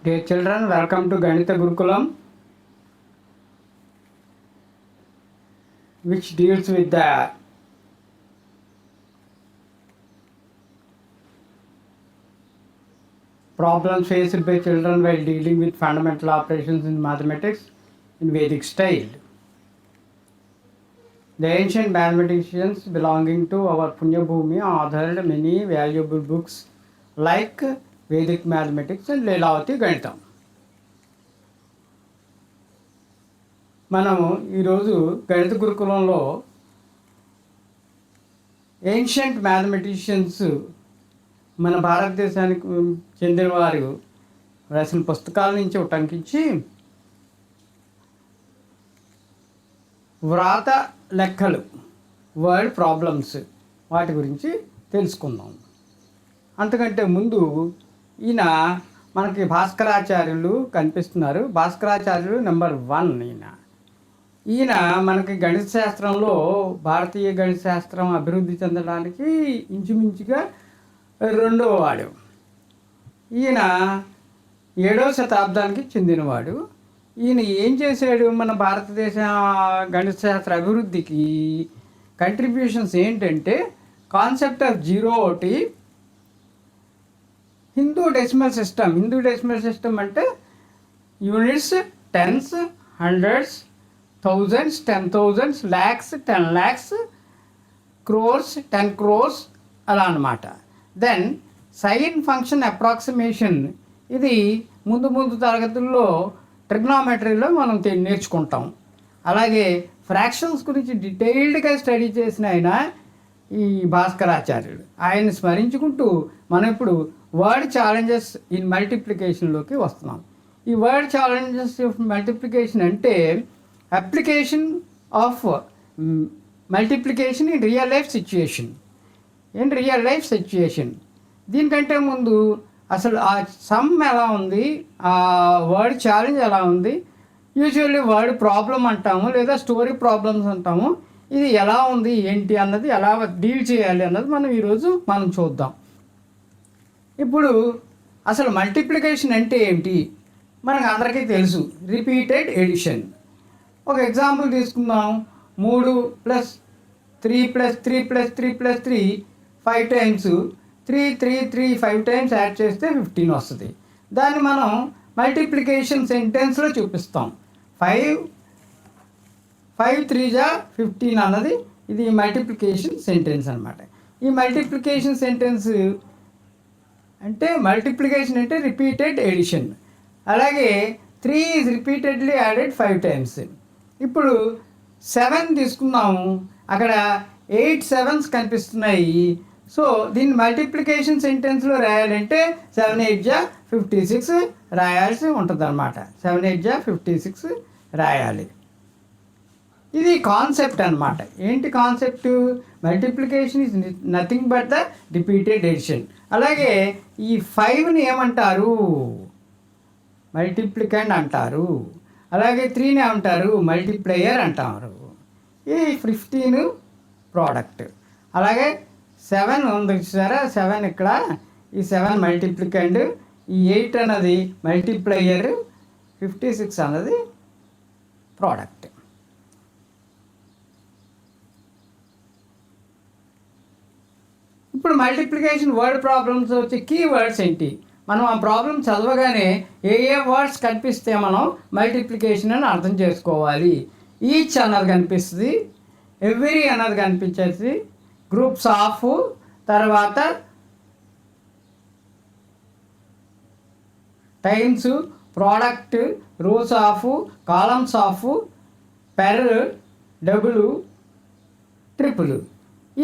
Dear children, welcome to Ganita Gurukulam, which deals with the problems faced by children while dealing with fundamental operations in mathematics in Vedic style. The ancient mathematicians belonging to our Punya Bhumi authored many valuable books like Vedic Mathematics and Leelavati Ganitam. మనము ఈరోజు గణిత గురుకులంలో ancient mathematicians మన భారతదేశానికి చెందిన వారు రాసిన పుస్తకాల నుంచి ఉటంకించి వ్రాత లెక్కలు వర్డ్ ప్రాబ్లమ్స్ వాటి గురించి తెలుసుకుందాం. అంతకంటే ముందు ఈయన మనకి భాస్కరాచార్యులు కనిపిస్తున్నారు. భాస్కరాచార్యులు నెంబర్ 1 ఈయన మనకి గణిత శాస్త్రంలో భారతీయ గణిత శాస్త్రం అభివృద్ధి చెందడానికి ఇంచుమించుగా 2వ వాడు. ఈయన 7వ శతాబ్దానికి చెందినవాడు. ఈయన ఏం చేశాడు, మన భారతదేశ గణిత శాస్త్ర అభివృద్ధికి కంట్రిబ్యూషన్స్ ఏంటంటే కాన్సెప్ట్ ఆఫ్ జీరో ఒకటి, హిందూ డెసిమల్ సిస్టమ్ అంటే units, tens, hundreds, thousands, 10,000s, lakhs, 10 lakhs, crores, 10 crores అలా అన్నమాట. దెన్ సైన్ ఫంక్షన్ అప్రాక్సిమేషన్, ఇది ముందు తరగతుల్లో ట్రిగ్నామెట్రీలో మనం నేర్చుకుంటాం. అలాగే ఫ్రాక్షన్స్ గురించి డీటెయిల్డ్గా స్టడీ చేసిన ఆయన ఈ భాస్కరాచార్యుడు. ఆయన్ని స్మరించుకుంటూ మనం ఇప్పుడు వర్డ్ ఛాలెంజెస్ ఇన్ మల్టిప్లికేషన్లోకి వస్తున్నాం. ఈ వర్డ్ ఛాలెంజెస్ ఆఫ్ మల్టిప్లికేషన్ అంటే application of multiplication in real life situation. దీనికంటే ముందు అసలు ఆ సమ్ ఎలా ఉంది, ఆ వర్డ్ ఛాలెంజ్ ఎలా ఉంది, యూజువల్లీ వర్డ్ ప్రాబ్లం అంటాము లేదా స్టోరీ ప్రాబ్లమ్స్ అంటాము. ఇది ఎలా ఉంది ఏంటి అన్నది, ఎలా డీల్ చేయాలి అన్నది ఈరోజు మనం చూద్దాం. ఇప్పుడు అసలు మల్టిప్లికేషన్ అంటే ఏంటి మనకు అందరికీ తెలుసు, రిపీటెడ్ ఎడిషన్. ఒక ఎగ్జాంపుల్ తీసుకుందాం. 3 + 3 + 3 + 3 + 3 5 times 3 5 times యాడ్ చేస్తే 15 వస్తుంది. దాన్ని మనం మల్టిప్లికేషన్ సెంటెన్స్లో చూపిస్తాం. 5 3 = 15 అన్నది ఇది మల్టిప్లికేషన్ సెంటెన్స్ అనమాట. ఈ మల్టిప్లికేషన్ సెంటెన్స్ అంటే రిపీటెడ్ ఎడిషన్. అలాగే 3 is repeatedly added 5 times. ఇప్పుడు 7 తీసుకున్నాము, అక్కడ 8 7s కనిపిస్తున్నాయి. సో దీన్ని మల్టిప్లికేషన్ సెంటెన్స్లో రాయాలంటే 7 8 = 56 రాయాల్సి ఉంటుంది అనమాట. 7 8 = 56 రాయాలి. ఇది కాన్సెప్ట్ అనమాట. ఏంటి concept? Multiplication is nothing but the repeated addition. అలాగే ఈ 5ని ఏమంటారు? మల్టిప్లికెంట్ అంటారు. అలాగే 3ని ఏమంటారు? మల్టిప్లయర్ అంటారు. ఈ 15 ప్రోడక్ట్. అలాగే 7 ఉంది చూసారా, 7 ఇక్కడ, ఈ 7 మల్టిప్లికెంట్, ఈ 8 అన్నది మల్టిప్లయర్, 56 అన్నది ప్రోడక్ట్. ఇప్పుడు మల్టిప్లికేషన్ వర్డ్ ప్రాబ్లమ్స్ వచ్చే కీవర్డ్స్ ఏంటి? మనం ఆ ప్రాబ్లం చదవగానే ఏ వర్డ్స్ కనిపిస్తే మనం మల్టిప్లికేషన్ అని అర్థం చేసుకోవాలి. ఈచ్ అన్నది కనిపిస్తుంది, ఎవ్రీ అన్నది కనిపించేసి, గ్రూప్స్ ఆఫ్, తర్వాత times, product, rows of, columns of, per, double, triple.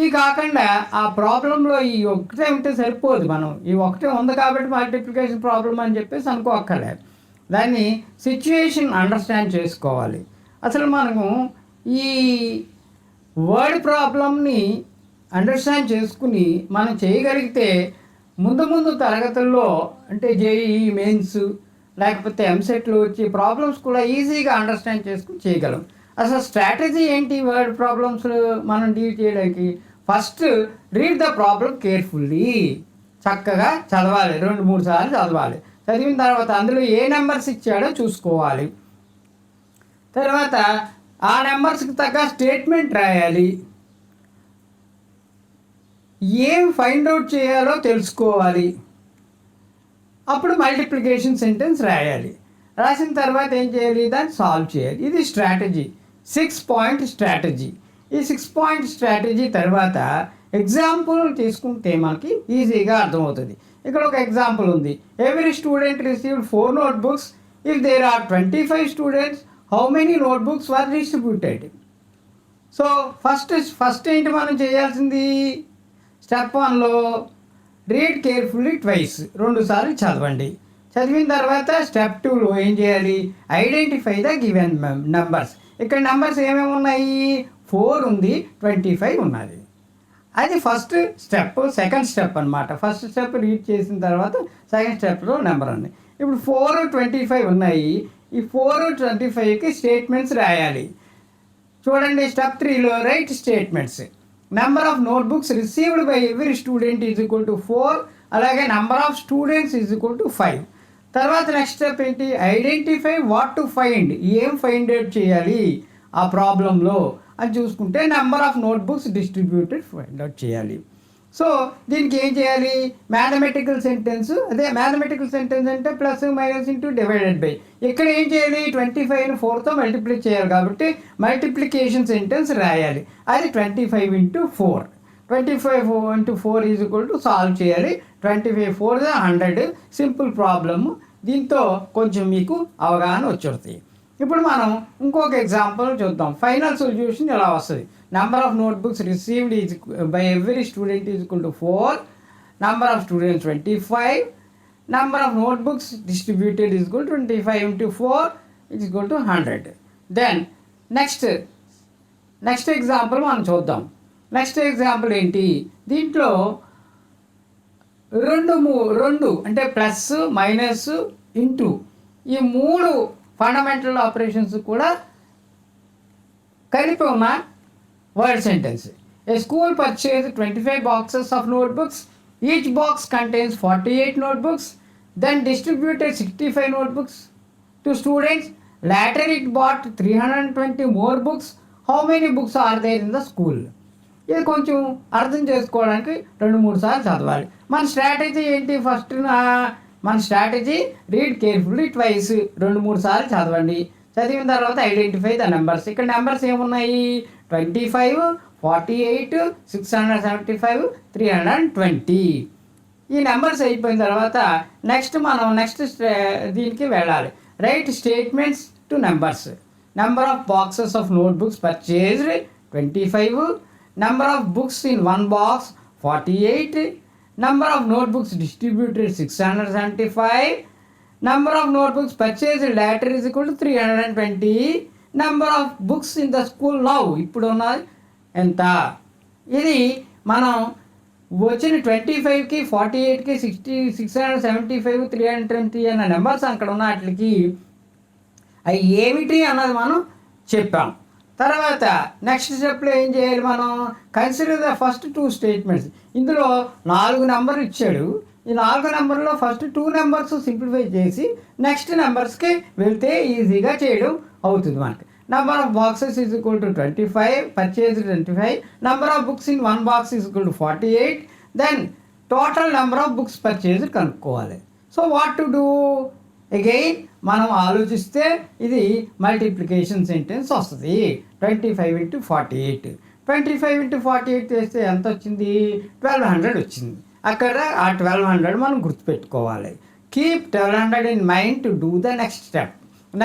ఈ కాకుండా ఆ ప్రాబ్లంలో ఈ ఒకటే ఉంటే సరిపోదు. మనం ఈ ఒకటే ఉంది కాబట్టి మల్టిప్లికేషన్ ప్రాబ్లం అని చెప్పేసి అనుకోక్కర్లేదు. దాన్ని సిచ్యుయేషన్ అండర్స్టాండ్ చేసుకోవాలి. అసలు మనము ఈ వర్డ్ ప్రాబ్లమ్ని అండర్స్టాండ్ చేసుకుని మనం చేయగలిగితే ముందు తరగతుల్లో అంటే జేఈఈ మెయిన్స్ లేకపోతే ఎంసెట్లో వచ్చే ప్రాబ్లమ్స్ కూడా ఈజీగా అండర్స్టాండ్ చేసుకుని చేయగలం. అసలు స్ట్రాటజీ ఏంటి వర్డ్ ప్రాబ్లమ్స్ మనం డీల్ చేయడానికి? First read the problem carefully. చక్కగా చదవాలి, 2-3 సార్లు చదవాలి. చదివిన తర్వాత అందులో ఏ నెంబర్స్ ఇచ్చాడో చూసుకోవాలి. తర్వాత ఆ నెంబర్స్కి తగ్గ స్టేట్మెంట్ రాయాలి. ఏం ఫైండ్ అవుట్ చేయాలో తెలుసుకోవాలి. అప్పుడు మల్టిప్లికేషన్ సెంటెన్స్ రాయాలి. రాసిన తర్వాత ఏం చేయాలి, దాన్ని సాల్వ్ చేయాలి. ఇది స్ట్రాటజీ, 6 పాయింట్ స్ట్రాటజీ. ఈ 6 పాయింట్ స్ట్రాటజీ తర్వాత ఎగ్జాంపుల్ తీసుకుంటే మనకి ఈజీగా అర్థమవుతుంది. ఇక్కడ ఒక ఎగ్జాంపుల్ ఉంది. Every student received 4 notebooks. If there are 25 students, how many notebooks were distributed? So first ఏంటి మనం చేయాల్సింది, స్టెప్ 1లో రీడ్ కేర్ఫుల్లీ ట్వైస్, 2 సార్లు చదవండి. చదివిన తర్వాత స్టెప్ 2లో ఏం చేయాలి, ఐడెంటిఫై ద గివెన్ నెంబర్స్. ఇక్కడ నెంబర్స్ ఏమేమి ఉన్నాయి, 4 ఉంది, 25 ఉన్నది. అది ఫస్ట్ స్టెప్. సెకండ్ స్టెప్ అనమాట. ఫస్ట్ స్టెప్ రీడ్ చేసిన తర్వాత సెకండ్ స్టెప్లో నెంబర్ ఉంది. ఇప్పుడు 4, 25 ఉన్నాయి. ఈ 4, 25కి స్టేట్మెంట్స్ రాయాలి. చూడండి, స్టెప్ 3లో right statements. Number of notebooks received by every student is equal to 4. అలాగే number of students is equal to 5. తర్వాత నెక్స్ట్ స్టెప్ ఏంటి, ఐడెంటిఫై వాట్ టు ఫైండ్, ఏం ఫైండ్ అవుట్ చేయాలి ఆ ప్రాబ్లంలో అని చూసుకుంటే number of notebooks distributed find out చేయాలి. సో దీనికి ఏం చేయాలి, మ్యాథమెటికల్ సెంటెన్స్. అదే మ్యాథమెటికల్ సెంటెన్స్ అంటే plus minus into divided by. ఇక్కడ ఏం చేయాలి, 25ని 4తో మల్టిప్లై చేయాలి కాబట్టి మల్టిప్లికేషన్ సెంటెన్స్ రాయాలి. అది 25 × 4. 25 × 4 ఈజ్ ఈక్వల్ టు సాల్వ్ చేయాలి. 25 4 100. Simple problem. దీంతో కొంచెం మీకు అవగాహన వచ్చేస్తాయి. ఇప్పుడు మనం ఇంకొక ఎగ్జాంపుల్ చూద్దాం. ఫైనల్ సొల్యూషన్ ఎలా వస్తుంది, number of notebooks received is by every student is equal to 4. Number of students 25. Number of notebooks distributed is equal 25 × 4 is equal to 100. Then next example మనం చూద్దాం. నెక్స్ట్ ఎగ్జాంపుల్ ఏంటి, దీంట్లో రెండు అంటే plus minus into ఈ 3 fundamental operations కూడా కలిపి ఉన్న word sentence. A school purchase 25 boxes of notebooks. Each box contains 48 notebooks. Then distributed 65 notebooks to students. Later it bought 320 more books. How many books are there in the school? ఇది కొంచెం అర్థం చేసుకోవడానికి 2-3 సార్లు చదవాలి. మన స్ట్రాటజీ ఏంటి, first మన strategy read carefully twice, 2-3 సార్లు చదవండి. చదివిన తర్వాత ఐడెంటిఫై ద నెంబర్స్. ఇక్కడ నెంబర్స్ ఏమున్నాయి, 25, 48, 675, 320. ఈ నెంబర్స్ అయిపోయిన తర్వాత నెక్స్ట్ దీనికి వెళ్ళాలి. Right statements to numbers. Number of boxes of notebooks purchased 25. Number of books in 1 box 48. Number of notebooks distributed 675. Number of notebooks purchased later is equal to 320. Number of books in the school now ఇప్పుడు ఉన్నది ఎంత. ఇది మనం వచ్చిన 25కి 48కి 675 320 అన్న numbers అక్కడ ఉన్న వాటికి అవి ఏమిటి అన్నది మనం చెప్పాం. తర్వాత నెక్స్ట్ స్టెప్లో ఏం చేయాలి, మనం కన్సిడర్ ద ఫస్ట్ 2 స్టేట్మెంట్స్. ఇందులో 4 నెంబర్లు ఇచ్చాడు. ఈ 4 నెంబర్లో ఫస్ట్ 2 నెంబర్స్ సింప్లిఫై చేసి నెక్స్ట్ నెంబర్స్కి వెళ్తే ఈజీగా చేయడం అవుతుంది మనకి. Number of boxes is equal to 25, purchase 25. Number of books in 1 box is equal to 48. Then total number of books purchase కనుక్కోవాలి. So what to do, again మనం ఆలోచిస్తే ఇది మల్టిప్లికేషన్ సెంటెన్స్ వస్తుంది. 25 × 48. 25 × 48 చేస్తే ఎంత వచ్చింది, 1200 వచ్చింది. అక్కడ ఆ 1200 మనం గుర్తుపెట్టుకోవాలి. Keep 1200 in mind to do the next step.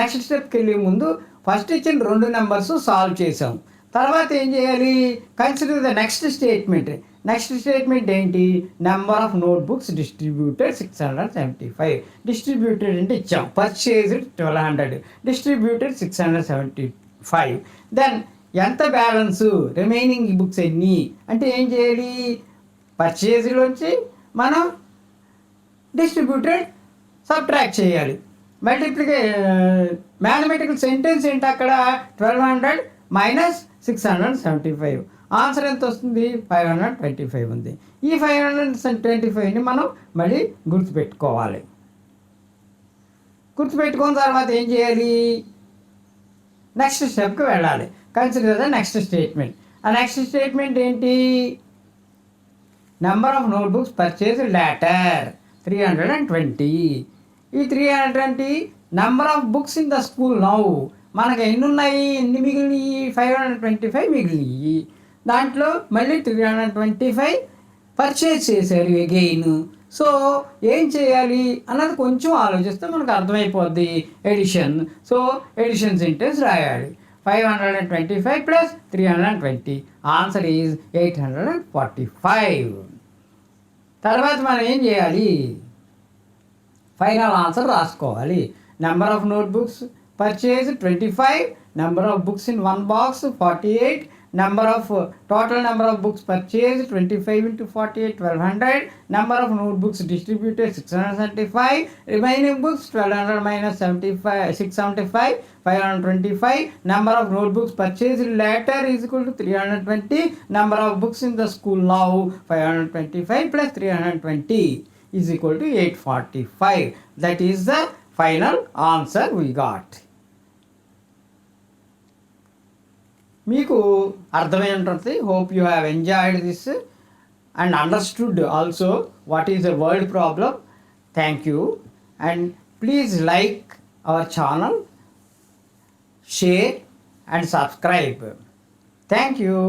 Next స్టెప్కి వెళ్ళే ముందు ఫస్ట్ ఇచ్చిన 2 నెంబర్స్ సాల్వ్ చేసాం. తర్వాత ఏం చేయాలి, consider the next statement. Next statement ఏంటి, number of notebooks distributed 675. Distributed అంటే ఇచ్చాం, పర్చేజ్డ్ 1200, డిస్ట్రిబ్యూటెడ్ 675. దెన్ ఎంత బ్యాలెన్సు, రిమైనింగ్ బుక్స్ ఎన్ని అంటే ఏం చేయాలి, పర్చేజ్లోంచి మనం డిస్ట్రిబ్యూటెడ్ సబ్ట్రాక్ట్ చేయాలి. మ్యాథమెటికల్ సెంటెన్స్ ఏంటి అక్కడ, 1200 మైనస్ 675. ఆన్సర్ ఎంత వస్తుంది, 525 ఉంది. ఈ 525ని మనం మళ్ళీ గుర్తుపెట్టుకోవాలి. గుర్తుపెట్టుకున్న తర్వాత ఏం చేయాలి? నెక్స్ట్ స్టెప్కి వెళ్ళాలి. Consider the next statement. ఆ నెక్స్ట్ స్టేట్మెంట్ ఏంటి? Number of notebooks purchase later 320. ఈ 320 number of books in the school now. మనకు ఎన్ని ఉన్నాయి? ఎన్ని మిగిలినవి? 525 మిగిలినవి. దాంట్లో మళ్ళీ 325 పర్చేజ్ చేశారు అగైన్. సో ఏం చేయాలి అన్నది కొంచెం ఆలోచిస్తే మనకు అర్థమైపోద్ది. ఎడిషన్. సో ఎడిషన్ సెంటెన్స్ రాయాలి. 525 ప్లస్ 320. Answer is 845. తర్వాత మనం ఏం చేయాలి? ఫైనల్ ఆన్సర్ రాసుకోవాలి. Number of notebooks purchase 25, number of books in one box 48, total number of books purchased 25 into 48 1200, number of notebooks distributed 675, remaining books 1200 minus 675 525, number of notebooks purchased later is equal to 320, number of books in the school now 525 plus 320 is equal to 845. That is the final answer we got. మీకు అర్థమై ఉంటుంది. Hope you have enjoyed this and understood also what is the word problem. Thank you and please like our channel, share and subscribe. Thank you.